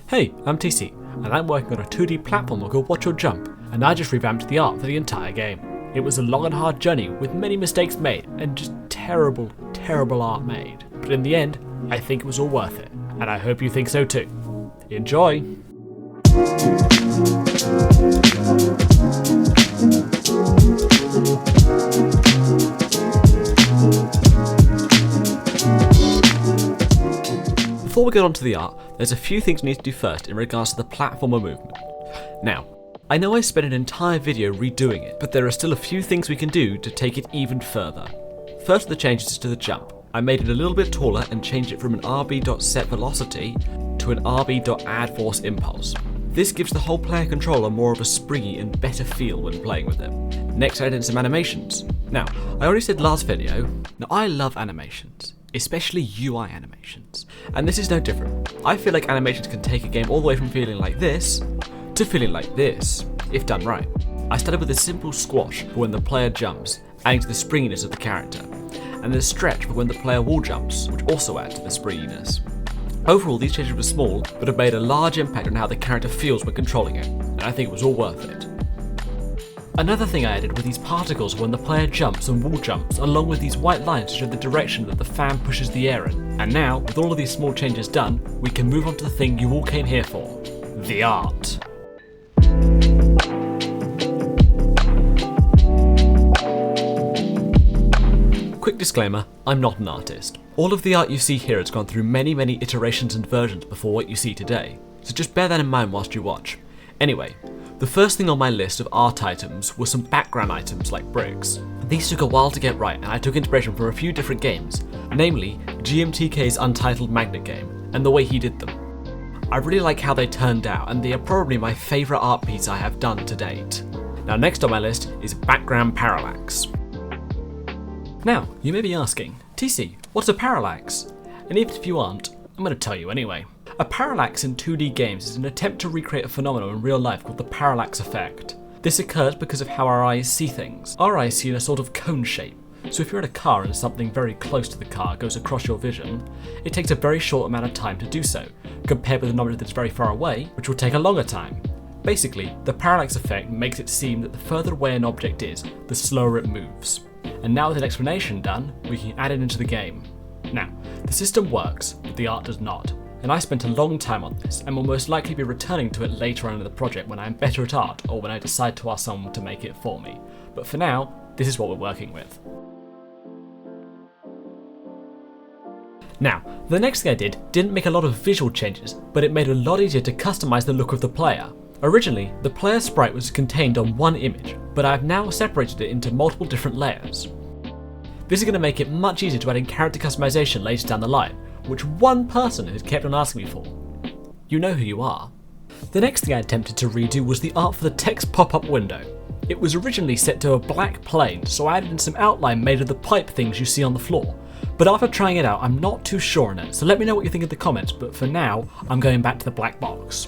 Hey, I'm Tsea, and I'm working on a 2D platformer called Watch Your Jump, and I just revamped the art for the entire game. It was a long and hard journey with many mistakes made and just terrible art made. But in the end, I think it was all worth it, and I hope you think so too. Enjoy! Before we get on to the art, there's a few things we need to do first in regards to the platformer movement. Now, I know I spent an entire video redoing it, but there are still a few things we can do to take it even further. First of the changes is to the jump. I made it a little bit taller and changed it from an rb.setVelocity to an rb.addForceImpulse. This gives the whole player controller more of a springy and better feel when playing with it. Next I added in some animations. Now, I already said last video, I love animations, especially UI animations, and this is no different. I feel like animations can take a game all the way from feeling like this to feeling like this, if done right. I started with a simple squash for when the player jumps, adding to the springiness of the character, and the stretch for when the player wall jumps, which also adds to the springiness. Overall, these changes were small, but have made a large impact on how the character feels when controlling it, and I think it was all worth it. Another thing I added were these particles when the player jumps and wall jumps, along with these white lines to show the direction that the fan pushes the air in. And now, with all of these small changes done, we can move on to the thing you all came here for, the art. Quick disclaimer, I'm not an artist. All of the art you see here has gone through many iterations and versions before what you see today, so just bear that in mind whilst you watch. Anyway, the first thing on my list of art items were some background items like bricks. These took a while to get right, and I took inspiration from a few different games, namely GMTK's Untitled Magnet game, and the way he did them. I really like how they turned out, and they are probably my favourite art piece I have done to date. Now next on my list is background parallax. Now, you may be asking, Tsea, what's a parallax? And even if you aren't, I'm going to tell you anyway. A parallax in 2D games is an attempt to recreate a phenomenon in real life called the parallax effect. This occurs because of how our eyes see things. Our eyes see in a sort of cone shape, so if you're in a car and something very close to the car goes across your vision, it takes a very short amount of time to do so, compared with an object that's very far away, which will take a longer time. Basically, the parallax effect makes it seem that the further away an object is, the slower it moves. And now with an explanation done, we can add it into the game. Now, the system works, but the art does not. And I spent a long time on this, and will most likely be returning to it later on in the project when I am better at art, or when I decide to ask someone to make it for me. But for now, this is what we're working with. Now, the next thing I did didn't make a lot of visual changes, but it made it a lot easier to customize the look of the player. Originally, the player sprite was contained on one image, but I've now separated it into multiple different layers. This is going to make it much easier to add in character customization later down the line, which one person has kept on asking me for. You know who you are. The next thing I attempted to redo was the art for the text pop-up window. It was originally set to a black plane, so I added in some outline made of the pipe things you see on the floor. But after trying it out, I'm not too sure on it, so let me know what you think in the comments, but for now, I'm going back to the black box.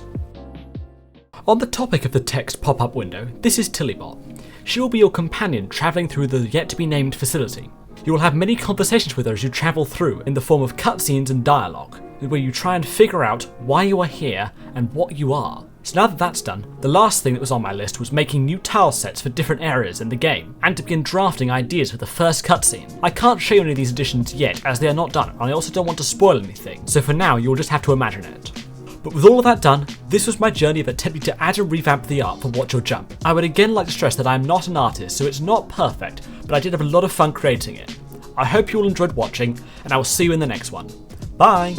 On the topic of the text pop-up window, this is Tillybot. She will be your companion travelling through the yet-to-be-named facility. You will have many conversations with her as you travel through in the form of cutscenes and dialogue, where you try and figure out why you are here and what you are. So now that that's done, the last thing that was on my list was making new tile sets for different areas in the game, and to begin drafting ideas for the first cutscene. I can't show you any of these additions yet, as they are not done, and I also don't want to spoil anything, so for now you'll just have to imagine it. But with all of that done, this was my journey of attempting to add and revamp the art for Watch Your Jump. I would again like to stress that I am not an artist, so it's not perfect, but I did have a lot of fun creating it. I hope you all enjoyed watching, and I will see you in the next one. Bye!